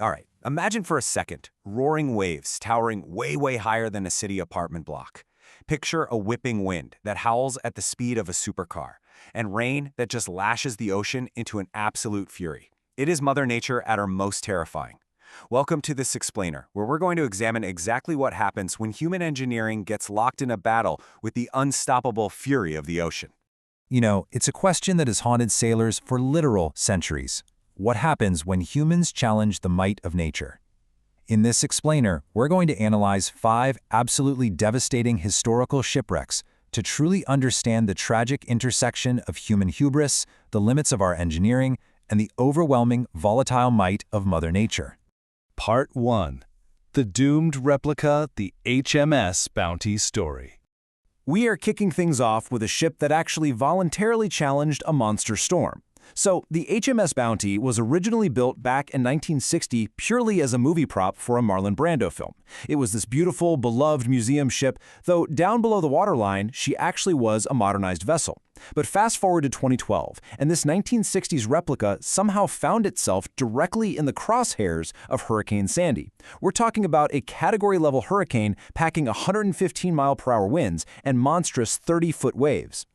All right, imagine for a second roaring waves towering way, way higher than a city apartment block. Picture a whipping wind that howls at the speed of a supercar, and rain that just lashes the ocean into an absolute fury. It is Mother Nature at her most terrifying. Welcome to this explainer, where we're going to examine exactly what happens when human engineering gets locked in a battle with the unstoppable fury of the ocean. You know, it's a question that has haunted sailors for literal centuries. What happens when humans challenge the might of nature? In this explainer, we're going to analyze 5 absolutely devastating historical shipwrecks to truly understand the tragic intersection of human hubris, the limits of our engineering, and the overwhelming, volatile might of Mother Nature. Part 1. The doomed replica, the HMS Bounty story. We are kicking things off with a ship that actually voluntarily challenged a monster storm. So, the HMS Bounty was originally built back in 1960 purely as a movie prop for a Marlon Brando film. It was this beautiful, beloved museum ship, though down below the waterline, she actually was a modernized vessel. But fast forward to 2012, and this 1960s replica somehow found itself directly in the crosshairs of Hurricane Sandy. We're talking about a category-level hurricane packing 115-mile-per-hour winds and monstrous 30-foot waves.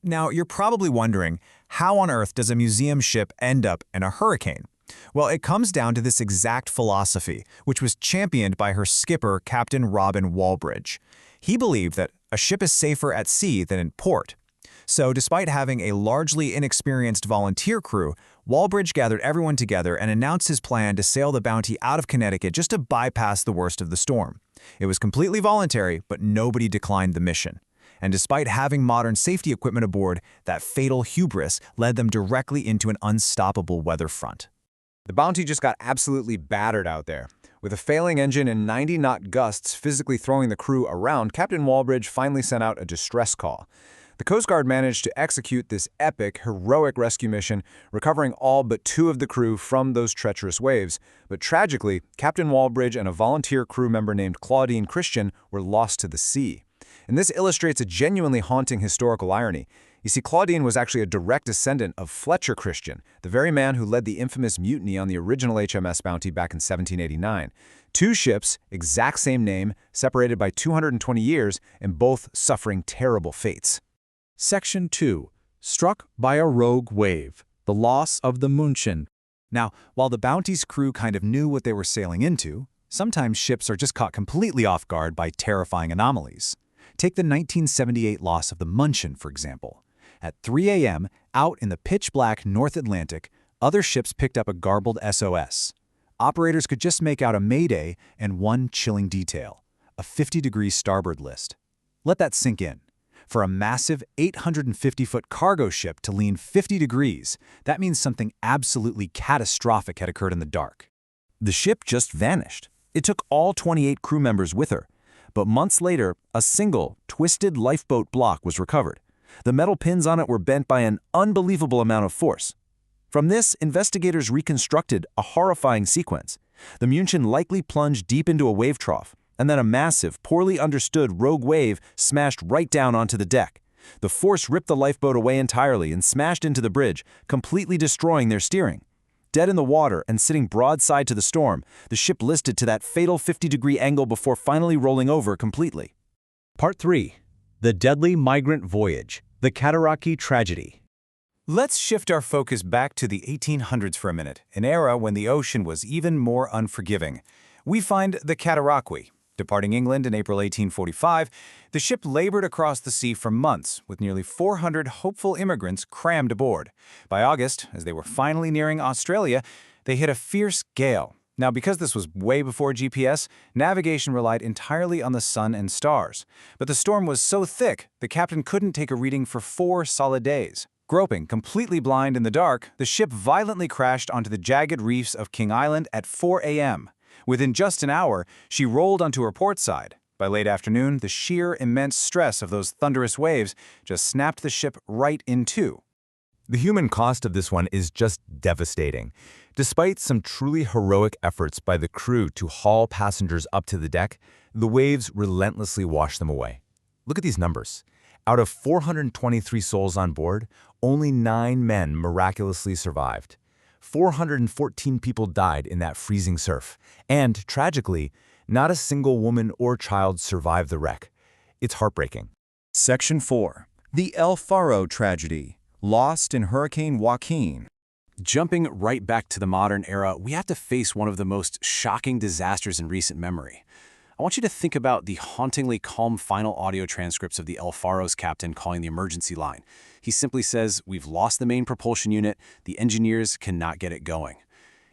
Now, you're probably wondering, how on earth does a museum ship end up in a hurricane? Well, it comes down to this exact philosophy, which was championed by her skipper, Captain Robin Walbridge. He believed that a ship is safer at sea than in port. So, despite having a largely inexperienced volunteer crew, Walbridge gathered everyone together and announced his plan to sail the Bounty out of Connecticut just to bypass the worst of the storm. It was completely voluntary, but nobody declined the mission. And despite having modern safety equipment aboard, that fatal hubris led them directly into an unstoppable weather front. The Bounty just got absolutely battered out there. With a failing engine and 90-knot gusts physically throwing the crew around, Captain Walbridge finally sent out a distress call. The Coast Guard managed to execute this epic, heroic rescue mission, recovering all but 2 of the crew from those treacherous waves. But tragically, Captain Walbridge and a volunteer crew member named Claudine Christian were lost to the sea. And this illustrates a genuinely haunting historical irony. You see, Claudine was actually a direct descendant of Fletcher Christian, the very man who led the infamous mutiny on the original HMS Bounty back in 1789. 2 ships, exact same name, separated by 220 years, and both suffering terrible fates. Section 2. Struck by a rogue wave. The loss of the München. Now, while the Bounty's crew kind of knew what they were sailing into, sometimes ships are just caught completely off guard by terrifying anomalies. Take the 1978 loss of the München, for example. At 3 a.m., out in the pitch-black North Atlantic, other ships picked up a garbled SOS. Operators could just make out a mayday and one chilling detail, a 50-degree starboard list. Let that sink in. For a massive 850-foot cargo ship to lean 50 degrees, that means something absolutely catastrophic had occurred in the dark. The ship just vanished. It took all 28 crew members with her. But months later, a single, twisted lifeboat block was recovered. The metal pins on it were bent by an unbelievable amount of force. From this, investigators reconstructed a horrifying sequence. The München likely plunged deep into a wave trough, and then a massive, poorly understood rogue wave smashed right down onto the deck. The force ripped the lifeboat away entirely and smashed into the bridge, completely destroying their steering. Dead in the water and sitting broadside to the storm, the ship listed to that fatal 50-degree angle before finally rolling over completely. Part 3. The deadly migrant voyage. The Cataraqui tragedy. Let's shift our focus back to the 1800s for a minute, an era when the ocean was even more unforgiving. We find the Cataraqui. Departing England in April 1845, the ship labored across the sea for months, with nearly 400 hopeful immigrants crammed aboard. By August, as they were finally nearing Australia, they hit a fierce gale. Now, because this was way before GPS, navigation relied entirely on the sun and stars. But the storm was so thick, the captain couldn't take a reading for 4 solid days. Groping, completely blind in the dark, the ship violently crashed onto the jagged reefs of King Island at 4 a.m. Within just an hour, she rolled onto her port side. By late afternoon, the sheer immense stress of those thunderous waves just snapped the ship right in two. The human cost of this one is just devastating. Despite some truly heroic efforts by the crew to haul passengers up to the deck, the waves relentlessly wash them away. Look at these numbers. Out of 423 souls on board, only 9 men miraculously survived. 414 people died in that freezing surf. And, tragically, not a single woman or child survived the wreck. It's heartbreaking. Section 4. The El Faro Tragedy. Lost in Hurricane Joaquin. Jumping right back to the modern era, we have to face one of the most shocking disasters in recent memory. I want you to think about the hauntingly calm final audio transcripts of the El Faro's captain calling the emergency line. He simply says, "We've lost the main propulsion unit. The engineers cannot get it going."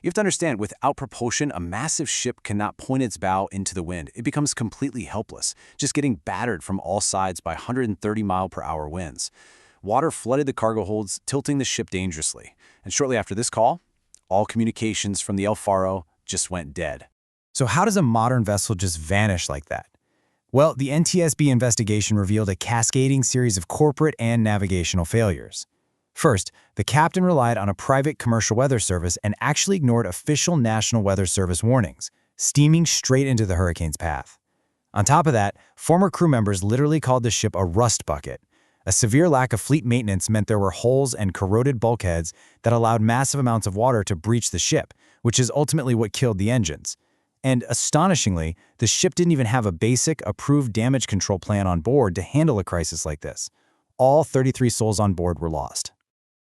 You have to understand, without propulsion, a massive ship cannot point its bow into the wind. It becomes completely helpless, just getting battered from all sides by 130-mile-per-hour winds. Water flooded the cargo holds, tilting the ship dangerously. And shortly after this call, all communications from the El Faro just went dead. So how does a modern vessel just vanish like that? Well, the NTSB investigation revealed a cascading series of corporate and navigational failures. First, the captain relied on a private commercial weather service and actually ignored official National Weather Service warnings, steaming straight into the hurricane's path. On top of that, former crew members literally called the ship a rust bucket. A severe lack of fleet maintenance meant there were holes and corroded bulkheads that allowed massive amounts of water to breach the ship, which is ultimately what killed the engines. And astonishingly, the ship didn't even have a basic, approved damage control plan on board to handle a crisis like this. All 33 souls on board were lost.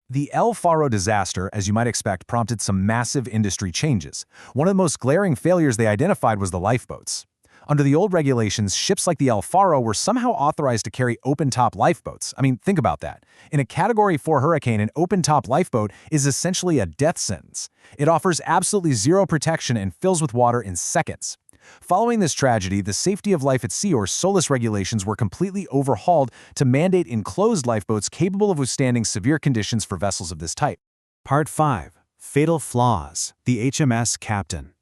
The El Faro disaster, as you might expect, prompted some massive industry changes. One of the most glaring failures they identified was the lifeboats. Under the old regulations, ships like the El Faro were somehow authorized to carry open-top lifeboats. I mean, think about that. In a Category 4 hurricane, an open-top lifeboat is essentially a death sentence. It offers absolutely zero protection and fills with water in seconds. Following this tragedy, the safety of life at sea or SOLAS regulations were completely overhauled to mandate enclosed lifeboats capable of withstanding severe conditions for vessels of this type. Part 5. Fatal Flaws. The HMS Captain.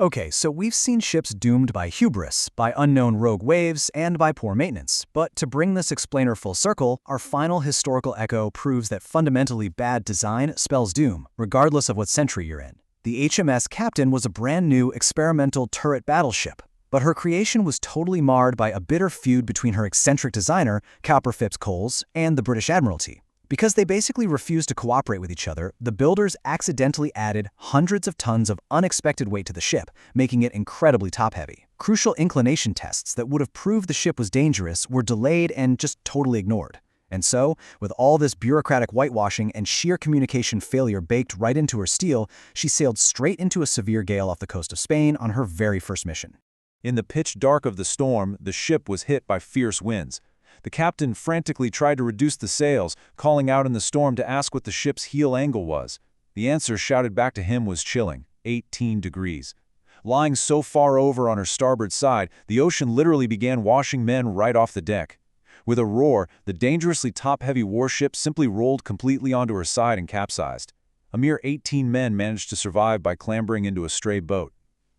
Okay, so we've seen ships doomed by hubris, by unknown rogue waves, and by poor maintenance. But to bring this explainer full circle, our final historical echo proves that fundamentally bad design spells doom, regardless of what century you're in. The HMS Captain was a brand new experimental turret battleship, but her creation was totally marred by a bitter feud between her eccentric designer, Cowper Phipps Coles, and the British Admiralty. Because they basically refused to cooperate with each other, the builders accidentally added hundreds of tons of unexpected weight to the ship, making it incredibly top-heavy. Crucial inclination tests that would have proved the ship was dangerous were delayed and just totally ignored. And so, with all this bureaucratic whitewashing and sheer communication failure baked right into her steel, she sailed straight into a severe gale off the coast of Spain on her very first mission. In the pitch dark of the storm, the ship was hit by fierce winds. The captain frantically tried to reduce the sails, calling out in the storm to ask what the ship's heel angle was. The answer shouted back to him was chilling, 18 degrees. Lying so far over on her starboard side, the ocean literally began washing men right off the deck. With a roar, the dangerously top-heavy warship simply rolled completely onto her side and capsized. A mere 18 men managed to survive by clambering into a stray boat.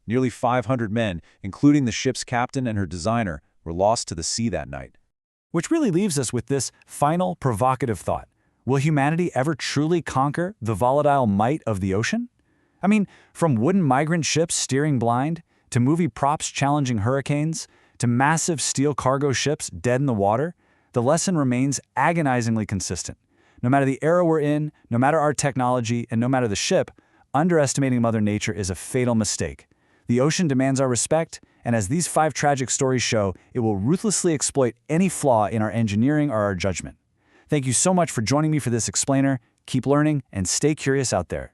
Nearly 500 men, including the ship's captain and her designer, were lost to the sea that night. Which really leaves us with this final provocative thought. Will humanity ever truly conquer the volatile might of the ocean? I mean, from wooden migrant ships steering blind, to movie props challenging hurricanes, to massive steel cargo ships dead in the water, the lesson remains agonizingly consistent. No matter the era we're in, no matter our technology, and no matter the ship, underestimating Mother Nature is a fatal mistake. The ocean demands our respect, and as these 5 tragic stories show, it will ruthlessly exploit any flaw in our engineering or our judgment. Thank you so much for joining me for this explainer. Keep learning and stay curious out there.